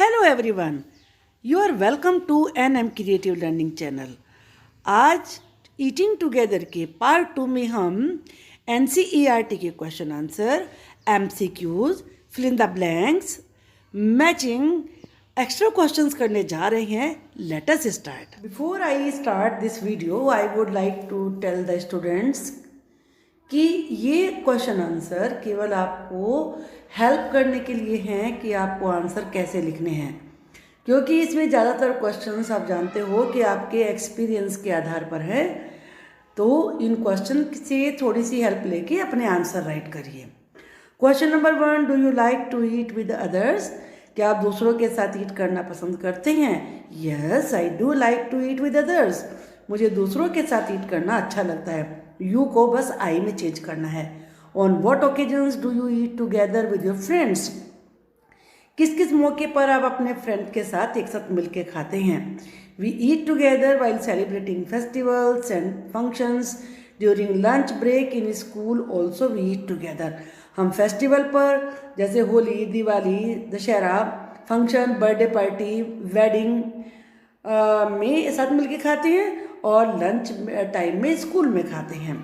Hello everyone, you are welcome to M creative learning channel. आज eating together के part 2 में हम NCERT के question answer, MCQs, fill in the blanks, matching extra questions करने जा रहे हैं। Let us start. Before I start this video I would like to tell the students कि ये क्वेश्चन आंसर केवल आपको हेल्प करने के लिए हैं कि आपको आंसर कैसे लिखने हैं, क्योंकि इसमें ज़्यादातर क्वेश्चंस आप जानते हो कि आपके एक्सपीरियंस के आधार पर है। तो इन क्वेश्चन से थोड़ी सी हेल्प लेके अपने आंसर राइट करिए। Question number 1, do you like to eat with others? क्या आप दूसरों के साथ ईट करना पसंद करते हैं? Yes, I do like to eat with others. मुझे दूसरों के साथ ईट करना अच्छा लगता है। यू को बस आई में चेंज करना है। On what occasions do you eat together with your friends? किस किस मौके पर आप अपने फ्रेंड के साथ एक साथ मिलकर खाते हैं? We eat together while celebrating festivals and functions during lunch break in school also we eat together. हम फेस्टिवल पर जैसे Holi, Diwali, Dussehra, function, birthday party, wedding में साथ मिलके खाते हैं और लंच टाइम में स्कूल में खाते हैं।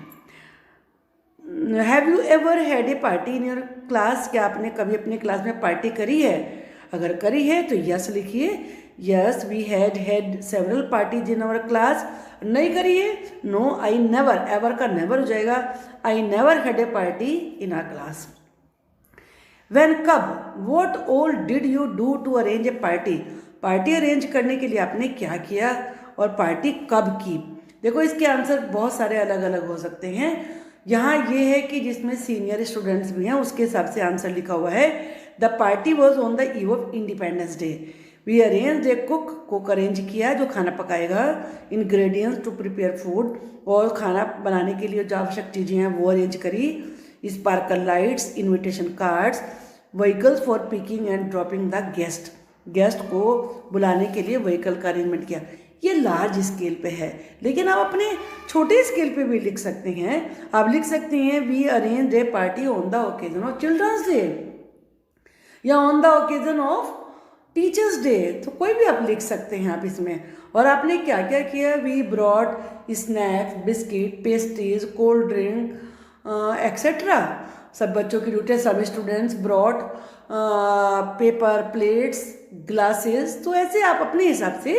Have you ever had a party in your class? क्या आपने कभी अपनी क्लास में पार्टी करी है? अगर करी है तो यस लिखिए। Yes, we had several parties in our class. नहीं करी है? No, I never. एवर का नेवर हो जाएगा। I never had a party in our class. When, कब? What all did you do to arrange a party? Party arrange करने के लिए आपने क्या किया और पार्टी कब की? देखो, इसके आंसर बहुत सारे अलग अलग हो सकते हैं। यहाँ ये है कि जिसमें सीनियर स्टूडेंट्स भी हैं उसके हिसाब से आंसर लिखा हुआ है। The party was on the eve of independence day. We arrange a cook arrange किया जो खाना पकाएगा। इंग्रेडिएंट्स टू प्रिपेयर फूड, और खाना बनाने के लिए जो आवश्यक चीज़ें हैं वो अरेंज करी। Sparkle lights, invitation cards, vehicles for picking and dropping the guest को बुलाने के लिए व्हीकल का अरेंजमेंट किया। ये लार्ज स्केल पे है, लेकिन आप अपने छोटे स्केल पे भी लिख सकते हैं। आप लिख सकते हैं we arrange a party on the occasion of children's day या on the occasion of teachers day. तो कोई भी आप लिख सकते हैं आप इसमें। और आपने क्या क्या किया? We brought snacks, biscuit, pastries, cold drink etcetera. सब बच्चों की ड्यूटी, सब students brought paper plates, glasses. तो ऐसे आप अपने हिसाब से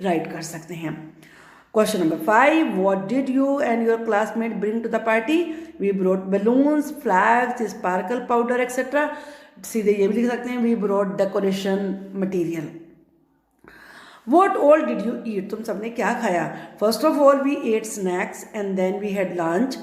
राइट कर सकते हैं। Question number 5, what did you and your classmate bring to the party? We brought balloons, flags, sparkle powder etcetera. सीधे ये भी लिख सकते हैं we brought decoration material. What all did you eat? तुम सबने क्या खाया? First of all we ate snacks and then we had lunch.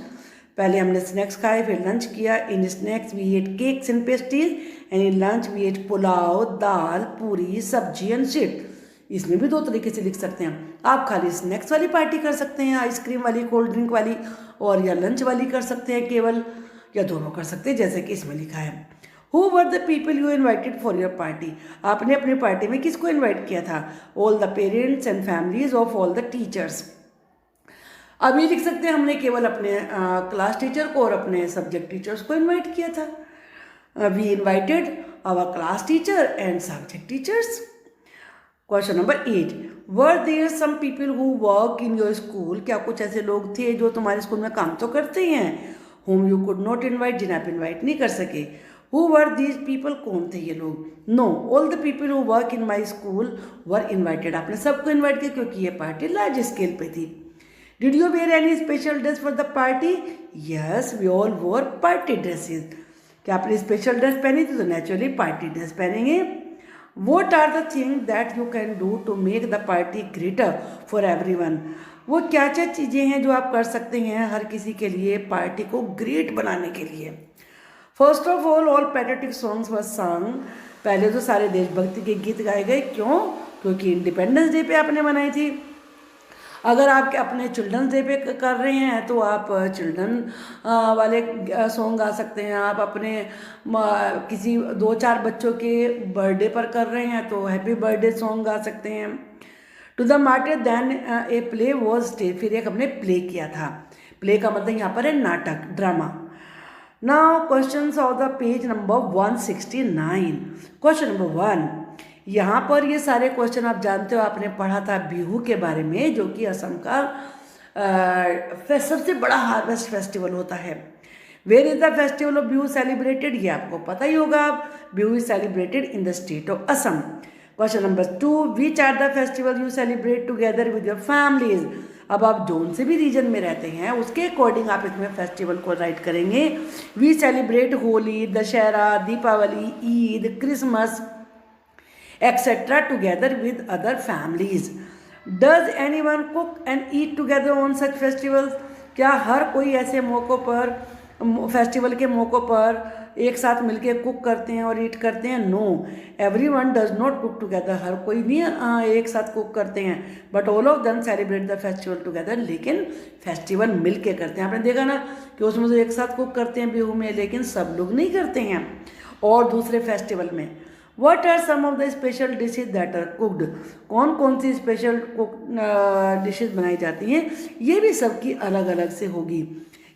पहले हमने स्नैक्स खाए, फिर लंच किया। In snacks we ate cakes and pastries and in lunch we eight pulao, दाल, पूरी, सब्जी एंड स्वीट। इसमें भी दो तरीके से लिख सकते हैं। आप खाली स्नैक्स वाली पार्टी कर सकते हैं, आइसक्रीम वाली, कोल्ड ड्रिंक वाली, और या लंच वाली कर सकते हैं केवल, या दोनों कर सकते हैं जैसे कि इसमें लिखा है। Who were the people you invited for your party? आपने अपनी पार्टी में किसको इन्वाइट किया था? All the parents and families of all the teachers. अब ये लिख सकते हैं हमने केवल अपने क्लास टीचर को और अपने सब्जेक्ट टीचर्स को इन्वाइट किया था। We invited our class teacher and subject teachers. Question number 8, were there some people who work in your school? क्या कुछ ऐसे लोग थे जो तुम्हारे स्कूल में काम तो करते हैं? Whom you could not invite, जिन्हें आप इन्वाइट नहीं कर सके। Who were these people? कौन थे ये लोग? No, all the people who work in my school were invited. आपने सबको इन्वाइट किया क्योंकि ये पार्टी लार्ज स्केल पे थी। Did you wear any special dress for the party? Yes, we all wore party dresses. क्या आपने स्पेशल ड्रेस पहनी थी? तो नेचुरली पार्टी ड्रेस पहनेंगे। What are the thing that you can do to make the party greater for everyone? वो क्या क्या चीज़ें हैं जो आप कर सकते हैं हर किसी के लिए पार्टी को ग्रेट बनाने के लिए? First of all patriotic songs were song. पहले तो सारे देशभक्ति के गीत गाए गए। क्यों? क्योंकि इंडिपेंडेंस डे पे आपने बनाई थी। अगर आप अपने चिल्ड्रंस डे पे कर रहे हैं तो आप चिल्ड्रन वाले सॉन्ग गा सकते हैं। आप अपने किसी 2-4 बच्चों के बर्थडे पर कर रहे हैं तो हैप्पी बर्थडे सॉन्ग गा सकते हैं। To the market then a play was stage. फिर एक हमने प्ले किया था। प्ले का मतलब यहाँ पर है नाटक, drama. Now questions of the page number 169। Question number 1, यहाँ पर ये सारे क्वेश्चन आप जानते हो, आपने पढ़ा था बिहू के बारे में, जो कि असम का सबसे बड़ा हार्वेस्ट फेस्टिवल होता है। Where is the festival of Bihu celebrated, ये आपको पता ही होगा। Bihu is celebrated in the state of Assam. Question number 2, which are the festival you celebrate together with your families. अब आप जोन से भी रीजन में रहते हैं उसके अकॉर्डिंग आप इसमें फेस्टिवल को राइट करेंगे। We celebrate Holi, Dussehra, Deepavali, Eid, Christmas etcetera together with other families. Does any one cook and eat together on such festivals, क्या हर कोई ऐसे मौक़ों पर, फेस्टिवल के मौक़ों पर एक साथ मिलकर कुक करते हैं और ईट करते हैं? No, everyone does not cook together, हर कोई नहीं एक साथ कुक करते हैं, but all of them celebrate the festival together, लेकिन फेस्टिवल मिल के करते हैं। आपने देखा ना कि उसमें तो एक साथ कुक करते हैं बिहू में, लेकिन सब लोग नहीं करते हैं और दूसरे फेस्टिवल में। What are some of the special dishes that are cooked, कौन कौन सी स्पेशल कुक डिशेज बनाई जाती हैं, ये भी सबकी अलग अलग से होगी।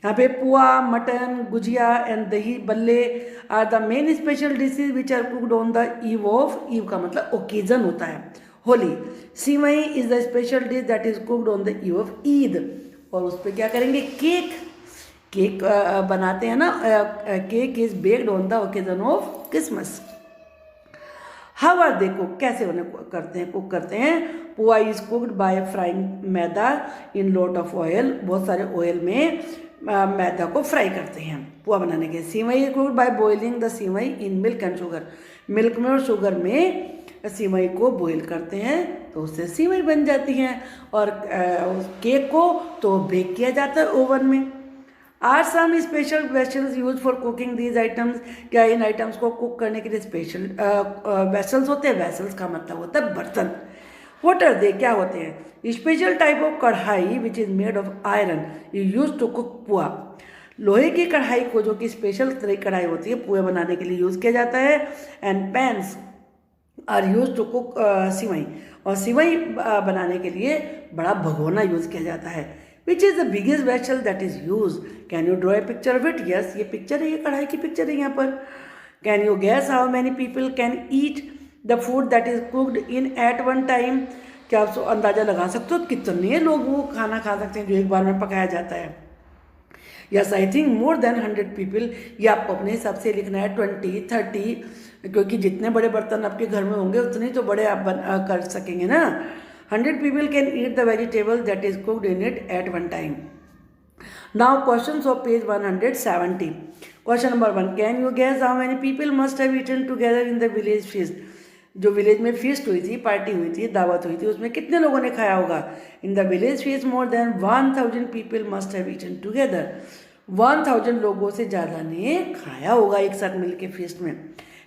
यहाँ पे पुआ, mutton, gujiya and dahi balle are the main special dishes which are cooked on the eve of, eve का मतलब ओकेजन होता है, Holi. Sewai is the special dish that is cooked on the eve of Eid, और उस पर क्या करेंगे, केक बनाते हैं ना, cake is baked on the occasion of Christmas. How are they cook, कैसे उन्हें कुक करते हैं? Pua is cooked by frying maida in lot of oil, बहुत सारे ऑयल में मैदा को फ्राई करते हैं पुआ बनाने के। Sewai is cooked by boiling the sewai in milk and sugar, milk में और शुगर में सिवई को बॉईल करते हैं तो उससे सिवई बन जाती हैं, और केक को तो बेक किया जाता है ओवन में। Are some special vessels use for cooking these items, क्या इन आइटम्स को कुक करने के लिए स्पेशल वेसल्स होते हैं? वेसल्स का मतलब होता है बर्तन। व्हाट आर दे, क्या होते हैं? Special type of kadhai which is made of iron you use to cook pua, लोहे की कढ़ाई को, जो कि स्पेशल तरह की कढ़ाई होती है, पुए बनाने के लिए यूज़ किया जाता है। And pans are use to cook sewai, और सिवई बनाने के लिए बड़ा भगोना यूज़ किया जाता है। Which is the biggest vessel that is used? Can you draw a picture of it? Yes, ये पिक्चर है, ये कढ़ाई की पिक्चर है यहाँ पर। Can you guess how many people can eat the food that is cooked in at one time? क्या आप अंदाज़ा लगा सकते हो कितने लोग वो खाना खा सकते हैं जो एक बार में पकाया जाता है? Yes, I think more than 100 people। ये आपको अपने हिसाब से लिखना है, 20, 30, क्योंकि जितने बड़े बर्तन आपके घर में होंगे उतने तो बड़े आप कर सकेंगे ना। 100 people can eat the vegetable that is cooked in it at one time. Now questions of page 170. Question number 1, can you guess how many people must have eaten together in the village feast? जो village में feast हुई थी, party हुई थी, दावत हुई थी, उसमें कितने लोगों ने खाया होगा? In the village feast more than 1000 people must have eaten together, 1000 लोगों से ज़्यादा ने खाया होगा एक साथ मिलके फीस्ट में।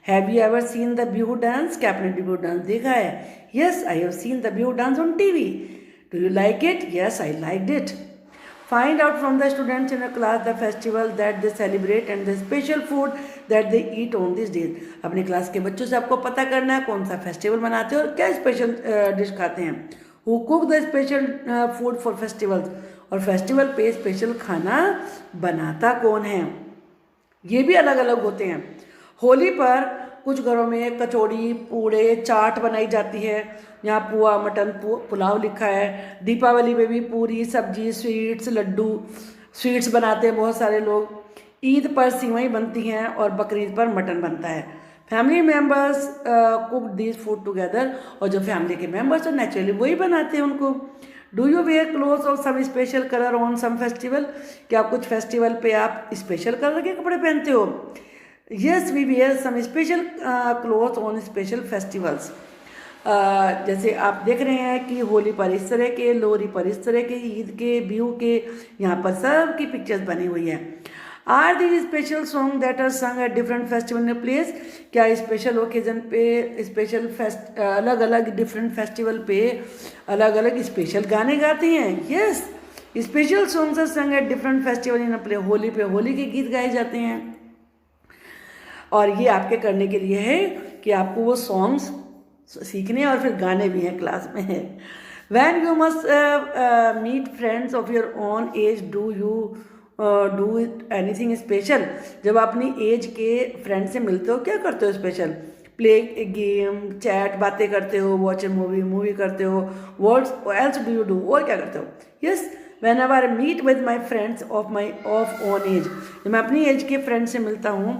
Have you ever seen the Bihu dance, क्या आपने बिहू डांस देखा है? Yes, I have seen the Bihu dance on TV. Do you like it? Yes, I liked it. Find out from the students in a class the festival that they celebrate and the special food that they eat on this days. अपने class के बच्चों से आपको पता करना है कौन सा फेस्टिवल मनाते हैं और क्या स्पेशल डिश खाते हैं। Who cook the special food for festivals, और फेस्टिवल पे स्पेशल खाना बनाता कौन है? ये भी अलग अलग होते हैं। होली पर कुछ घरों में कचौड़ी, पूड़े, चाट बनाई जाती है, यहाँ पुआ, मटन, पुलाव लिखा है। दीपावली में भी पूरी, सब्जी, स्वीट्स, लड्डू, स्वीट्स बनाते हैं बहुत सारे लोग। ईद पर सिवई बनती हैं और बकरीद पर मटन बनता है। Family members cook this food together, और जो फैमिली के मेम्बर्स हैं नेचुरली वही बनाते हैं उनको। Do you wear clothes of some special colour on some festival, क्या कुछ फेस्टिवल पे आप स्पेशल कलर के कपड़े पहनते हो? Yes, we wear some special clothes on special festivals. जैसे आप देख रहे हैं कि होली पर इस तरह के, लोहरी पर इस तरह के, ईद के, बिहू के, यहाँ पर सब की पिक्चर्स बनी हुई हैं। Are these special song that are sung at different festival in place, क्या स्पेशल ओकेजन पे स्पेशल अलग अलग डिफरेंट फेस्टिवल पे अलग अलग स्पेशल गाने गाते हैं? Yes, special songs are sung at different festival in play. Holi पे होली के गीत गाए जाते हैं, और ये आपके करने के लिए है कि आपको वो सॉन्ग्स सीखने और फिर गाने भी हैं क्लास में है। When you must meet friends of your own age, do you do anything special, जब अपनी एज के फ्रेंड से मिलते हो क्या करते हो special? Play a game, chat, बातें करते हो, वॉच ए मूवी, मूवी करते हो, what else do you do, और क्या करते हो? Yes, whenever I meet with my friends of own age, जब मैं अपनी एज के फ्रेंड से मिलता हूँ,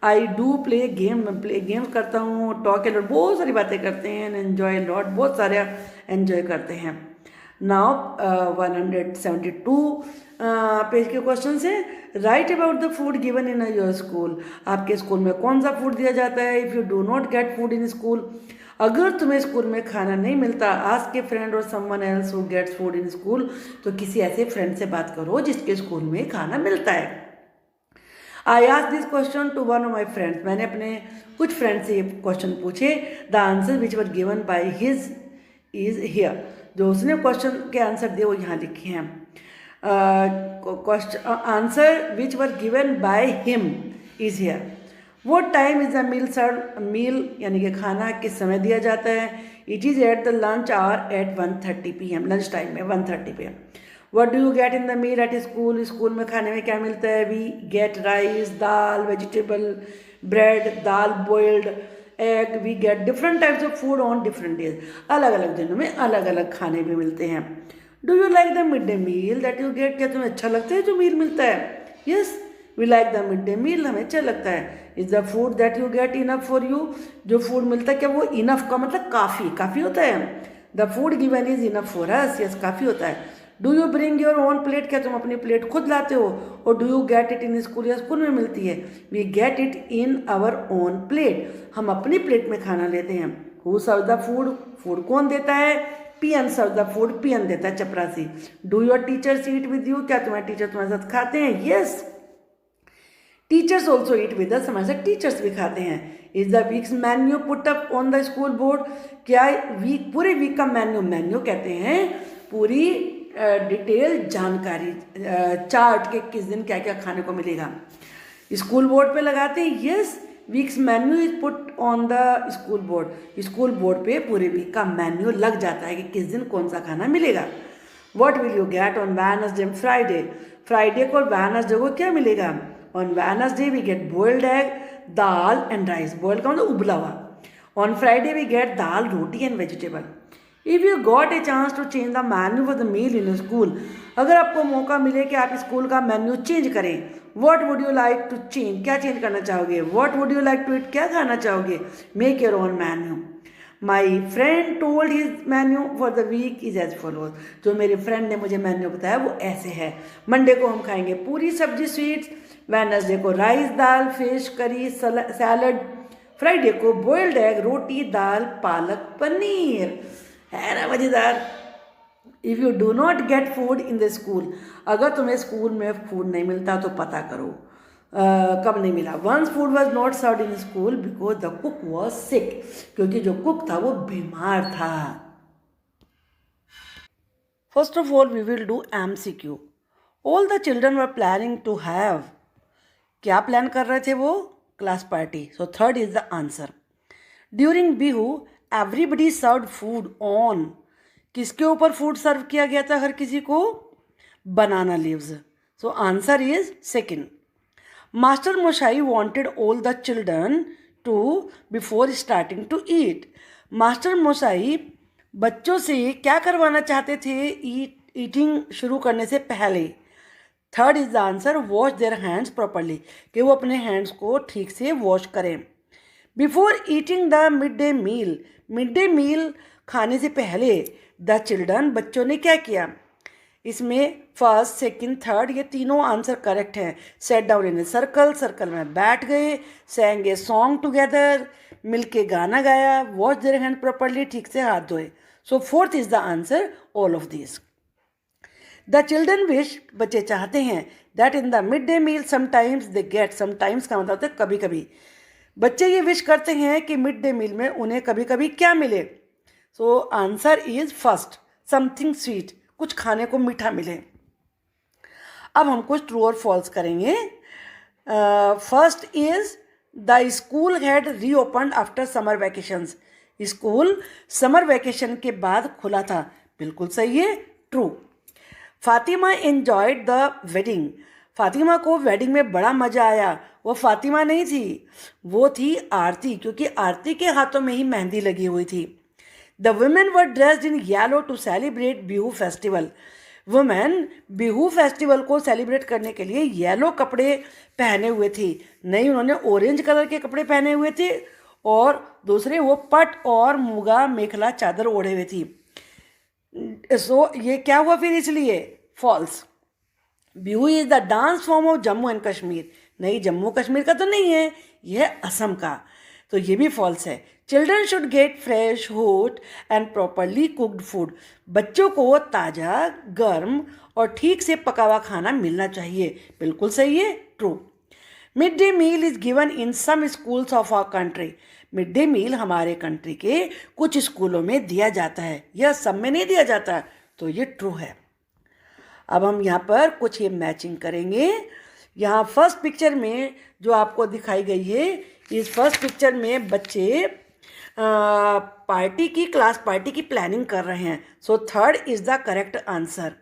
आई डू प्ले गेम, मैं प्ले गेम्स करता हूँ, टॉक ए लॉट, बहुत सारी बातें करते हैं, एन्जॉय लॉट, बहुत सारे एन्जॉय करते हैं। नाउ 172 पेज के क्वेश्चन है, write about the food given in your school, आपके स्कूल में कौन सा फूड दिया जाता है? If you do not get food in school, अगर तुम्हें स्कूल में खाना नहीं मिलता, ask a friend or someone else who gets food in school, तो किसी ऐसे फ्रेंड से बात करो जिसके स्कूल में खाना मिलता है। I ask this question to one of my friends, मैंने अपने कुछ फ्रेंड से ये क्वेश्चन पूछे, the answer which were given by his is here, जो उसने क्वेश्चन के आंसर दिए वो यहाँ लिखे हैं। Question answer which were given by him is here. What time is the meal serve, meal यानी कि खाना किस समय दिया जाता है? It is at the lunch hour at 1:30 PM, lunch time में 1:30 PM। What do you get in the meal at school, school में खाने में क्या मिलता है? We get rice, dal, vegetable, bread, dal boiled, egg, we get different types of food on different days, अलग अलग दिनों में अलग अलग खाने भी मिलते हैं। Do you like the mid day meal that you get, क्या तुम्हें अच्छा लगता है जो मील मिलता है? Yes, we like the mid day meal, हमें अच्छा लगता है। Is the food that you get enough for you, जो फूड मिलता है क्या वो इनफ का मतलब काफ़ी, काफ़ी होता है? The food given is enough for us, yes काफ़ी होता है। Do you bring your own plate, क्या तुम अपनी प्लेट खुद लाते हो? Or do you get it in school, या स्कूल में मिलती है? We get it in our own plate, हम अपनी प्लेट में खाना लेते हैं। Who serve the food, food कौन देता है? पियन सर्व द फूड, पियन देता है, चपरासी। Do your teachers eat with you, क्या तुम्हारे टीचर तुम्हारे साथ खाते हैं? Yes, teachers also eat with us, हमारे साथ टीचर्स भी खाते हैं। Is the weeks menu put up on the school board, क्या वीक, पूरे वीक का मेन्यू, मेन्यू कहते हैं पूरी डिटेल जानकारी, चार्ट के किस दिन क्या क्या खाने को मिलेगा, स्कूल बोर्ड पे लगाते हैं। Yes, weeks menu is put on the school board, school board पे पूरे वीक का मेन्यू लग जाता है कि किस दिन कौन सा खाना मिलेगा। What will you get on Wednesday and Friday, Friday को और वेडनेसडे को क्या मिलेगा? On Wednesday we get boiled egg, dal and rice, boiled का मतलब उबला हुआ। On Friday we get dal, roti and vegetable. If you got a chance to change the menu for the meal in school, अगर आपको मौका मिले कि आप स्कूल का मेन्यू चेंज करें, what would you like to change, क्या चेंज करना चाहोगे? What would you like to eat, क्या खाना चाहोगे? Make your own menu. My friend told his menu for the week is as follows, जो मेरे फ्रेंड ने मुझे मेन्यू बताया वो ऐसे है। मंडे को हम खाएंगे पूरी सब्जी स्वीट्स, वेडनेसडे को राइस, दाल, फिश, करी, सैलड, फ्राइडे को बॉइल्ड एग, रोटी, दाल, पालक, पनीर। है ना मज़ेदार? If you do not get food in the school, अगर तुम्हें स्कूल में फूड नहीं मिलता तो पता करो कब नहीं मिला। Once food was not served in school because the cook was sick, क्योंकि जो कुक था वो बीमार था। First of all we will do MCQ। All the children were planning to have, क्या प्लान कर रहे थे वो? Class party. So third is the answer. During Bihu everybody served food on, किसके ऊपर फूड सर्व किया गया था हर किसी को? Banana leaves. So answer is second. Master moshai wanted all the children to before starting to eat, master moshai बच्चों से क्या करवाना चाहते थे ईटिंग शुरू करने से पहले? Third is the answer, wash their hands properly, कि वो अपने हैंड्स को ठीक से वॉश करें। Before eating the mid day meal, mid day meal खाने से पहले द चिल्ड्रन, बच्चों ने क्या किया? इसमें फर्स्ट, सेकंड, थर्ड ये तीनों आंसर करेक्ट हैं। Set down in a circle, circle में बैठ गए, सैंग ए सॉन्ग टुगेदर, मिल के गाना गाया, वॉश देयर हैंड प्रॉपरली, ठीक से हाथ धोए। So fourth is the answer all of this. The children wish, बच्चे चाहते हैं, that in the mid day meal sometimes they get, sometimes का मतलब होता है कभी कभी, बच्चे ये विश करते हैं कि मिड डे मील में उन्हें कभी कभी क्या मिले? सो answer is first, something sweet, कुछ खाने को मीठा मिले। अब हम कुछ ट्रू और फॉल्स करेंगे। First is the school had reopened after summer vacations, school summer vacation के बाद खुला था, बिल्कुल सही है, true. Fatima enjoyed the wedding, Fatima को वेडिंग में बड़ा मज़ा आया। वो फातिमा नहीं थी, वो थी आरती, क्योंकि आरती के हाथों में ही मेहंदी लगी हुई थी। The women were dressed in yellow to celebrate Bihu festival. Women Bihu festival को सेलिब्रेट करने के लिए येलो कपड़े पहने हुए थी। नहीं, उन्होंने ऑरेंज कलर के कपड़े पहने हुए थे और दूसरे वो पट और मुगा मेखला चादर ओढ़े हुए थी। सो ये क्या हुआ फिर, इसलिए false. Bihu is the dance form of Jammu and Kashmir. नहीं, जम्मू कश्मीर का तो नहीं है, यह असम का, तो ये भी फॉल्स है। Children should get fresh hot and properly cooked food. बच्चों को ताज़ा, गर्म और ठीक से पका हुआ खाना मिलना चाहिए। बिल्कुल सही है, true. Mid day meal is given in some schools of our country. Mid day meal हमारे कंट्री के कुछ स्कूलों में दिया जाता है, यह सब में नहीं दिया जाता, तो ये ट्रू है। अब हम यहाँ पर कुछ ये मैचिंग करेंगे। यहाँ फर्स्ट पिक्चर में जो आपको दिखाई गई है, इस फर्स्ट पिक्चर में बच्चे क्लास पार्टी की प्लानिंग कर रहे हैं। So third is the correct answer.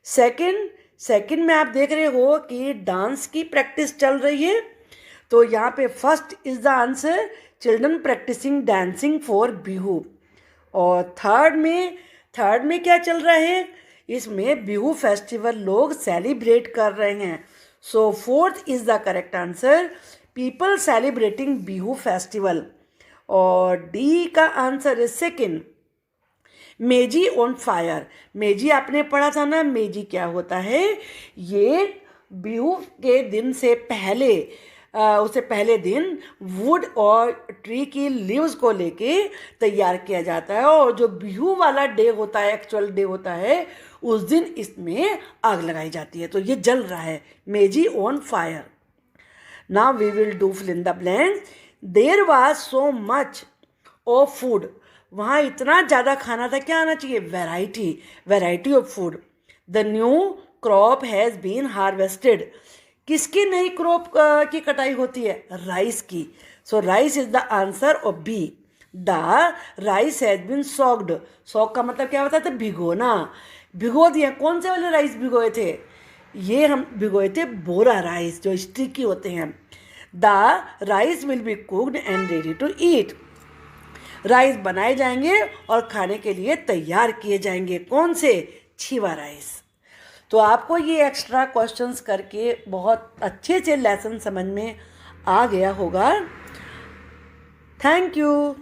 Second में आप देख रहे हो कि डांस की प्रैक्टिस चल रही है, तो यहाँ पे first is the answer, children practicing dancing for Bihu. और थर्ड में क्या चल रहा है, इसमें बिहू फेस्टिवल लोग सेलिब्रेट कर रहे हैं। So fourth is the correct answer, people celebrating Bihu festival. और डी का answer is second, Meji on fire. Meji आपने पढ़ा था ना, मेजी क्या होता है, ये बिहू के दिन से पहले उससे पहले दिन वुड और ट्री की लीव्स को लेके तैयार किया जाता है, और जो बिहू वाला डे होता है, एक्चुअल डे होता है, उस दिन इसमें आग लगाई जाती है। तो ये जल रहा है, Meji on fire. Now we will do fill in the blanks. There was so much of food. वहाँ इतना ज़्यादा खाना था, क्या आना चाहिए, variety of food. The new crop has been harvested. किसकी नई क्रॉप की कटाई होती है, राइस की। So rice is the answer of B. The rice has been soaked. Soak का मतलब क्या होता था, भिगोना। भिगो दिया, कौन से वाले राइस भिगोए थे, ये हम भिगोए थे बोरा राइस, जो स्टिकी होते हैं। The rice will be cooked and ready to eat. Rice बनाए जाएंगे और खाने के लिए तैयार किए जाएंगे। कौन से, छीवा राइस। तो आपको ये एक्स्ट्रा क्वेश्चंस करके बहुत अच्छे से लेसन समझ में आ गया होगा। Thank you.